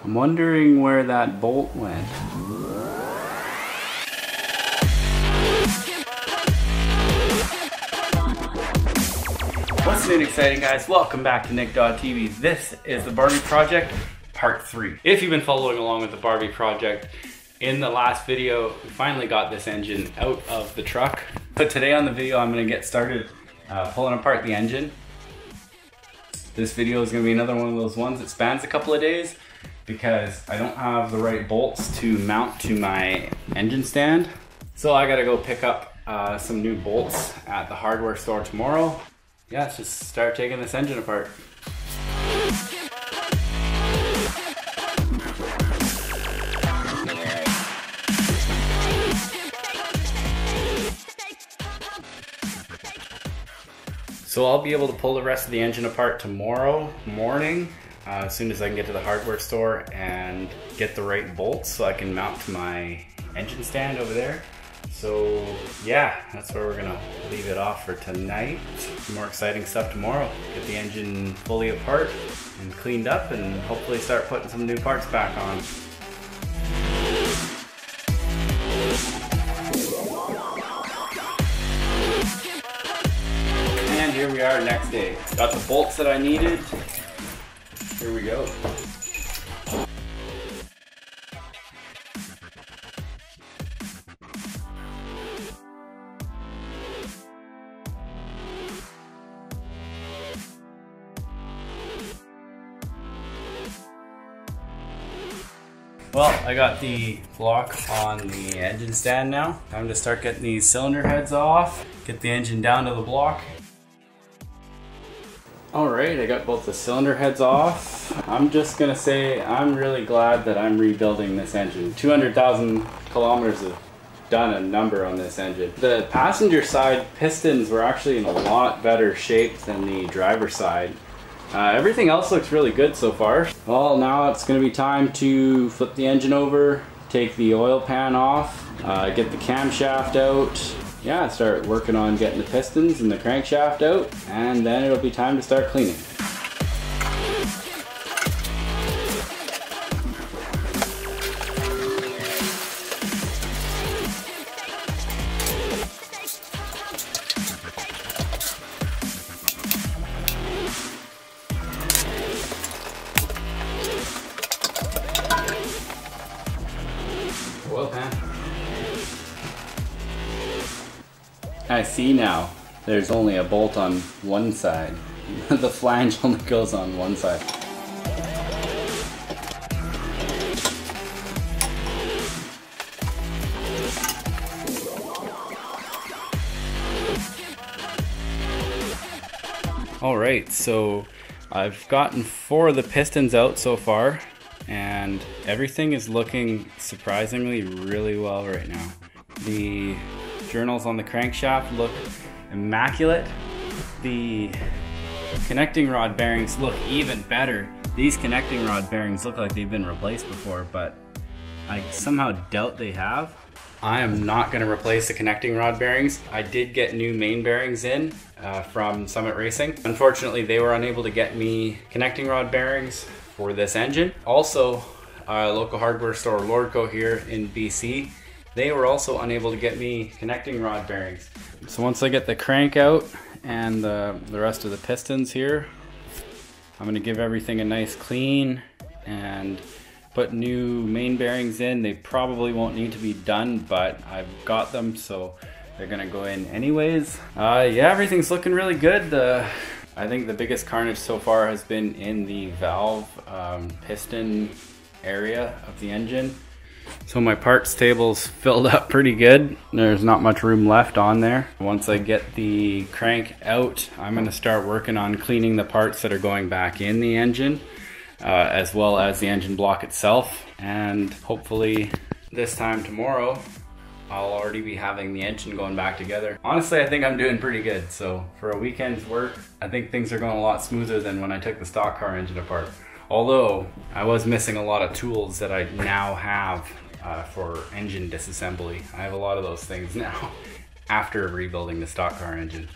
I'm wondering where that bolt went. What's new and exciting, guys? Welcome back to Nick.TV. This is the Barbie Project Part 3. If you've been following along with the Barbie Project, in the last video, we finally got this engine out of the truck. But today on the video, I'm gonna get started pulling apart the engine. This video is gonna be another one of those ones that spans a couple of days because I don't have the right bolts to mount to my engine stand. So I gotta go pick up some new bolts at the hardware store tomorrow. Yeah, let's just start taking this engine apart. So I'll be able to pull the rest of the engine apart tomorrow morning as soon as I can get to the hardware store and get the right bolts so I can mount to my engine stand over there. So yeah, that's where we're gonna leave it off for tonight. More exciting stuff tomorrow. Get the engine fully apart and cleaned up and hopefully start putting some new parts back on. And here we are next day. Got the bolts that I needed. Here we go. Well, I got the block on the engine stand now. Time to start getting these cylinder heads off, get the engine down to the block. All right, I got both the cylinder heads off. I'm just gonna say I'm really glad that I'm rebuilding this engine. 200,000 kilometers have done a number on this engine. The passenger side pistons were actually in a lot better shape than the driver side. Everything else looks really good so far. Well, now it's going to be time to flip the engine over, take the oil pan off, get the camshaft out. Yeah, start working on getting the pistons and the crankshaft out, and then it'll be time to start cleaning. Oil pan. I see now. There's only a bolt on one side. The flange only goes on one side. All right, so I've gotten 4 of the pistons out so far, and everything is looking surprisingly really well right now. The journals on the crankshaft look immaculate. The connecting rod bearings look even better. These connecting rod bearings look like they've been replaced before, but I somehow doubt they have. I am not going to replace the connecting rod bearings. I did get new main bearings in from Summit Racing. Unfortunately, they were unable to get me connecting rod bearings for this engine. Also, a local hardware store, Lordco here in BC, they were also unable to get me connecting rod bearings. So once I get the crank out and the rest of the pistons here, I'm gonna give everything a nice clean and put new main bearings in. They probably won't need to be done, but I've got them, so they're gonna go in anyways. Yeah, everything's looking really good. I think the biggest carnage so far has been in the valve piston area of the engine. So my parts table's filled up pretty good. There's not much room left on there. Once I get the crank out, I'm gonna start working on cleaning the parts that are going back in the engine, as well as the engine block itself. And hopefully this time tomorrow, I'll already be having the engine going back together. Honestly, I think I'm doing pretty good. So for a weekend's work, I think things are going a lot smoother than when I took the stock car engine apart. Although I was missing a lot of tools that I now have for engine disassembly. I have a lot of those things now after rebuilding the stock car engine.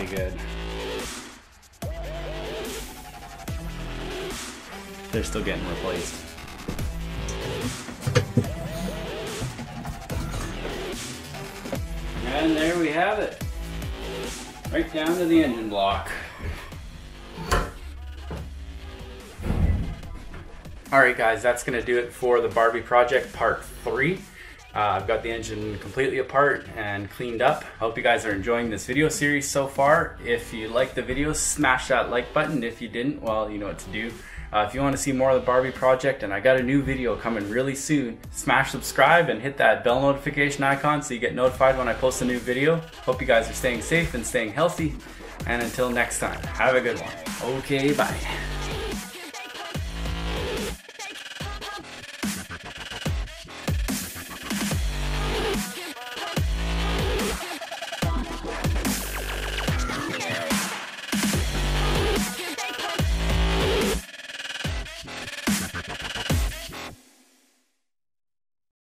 good. They're still getting replaced. And there we have it. Right down to the engine block. Alright guys, that's going to do it for the Barbie project part 3. I've got the engine completely apart and cleaned up. I hope you guys are enjoying this video series so far. If you liked the video, smash that like button. If you didn't, well, you know what to do. If you want to see more of the Barbie project, and I got a new video coming really soon, smash subscribe and hit that bell notification icon so you get notified when I post a new video. Hope you guys are staying safe and staying healthy. And until next time, have a good one. Okay, bye.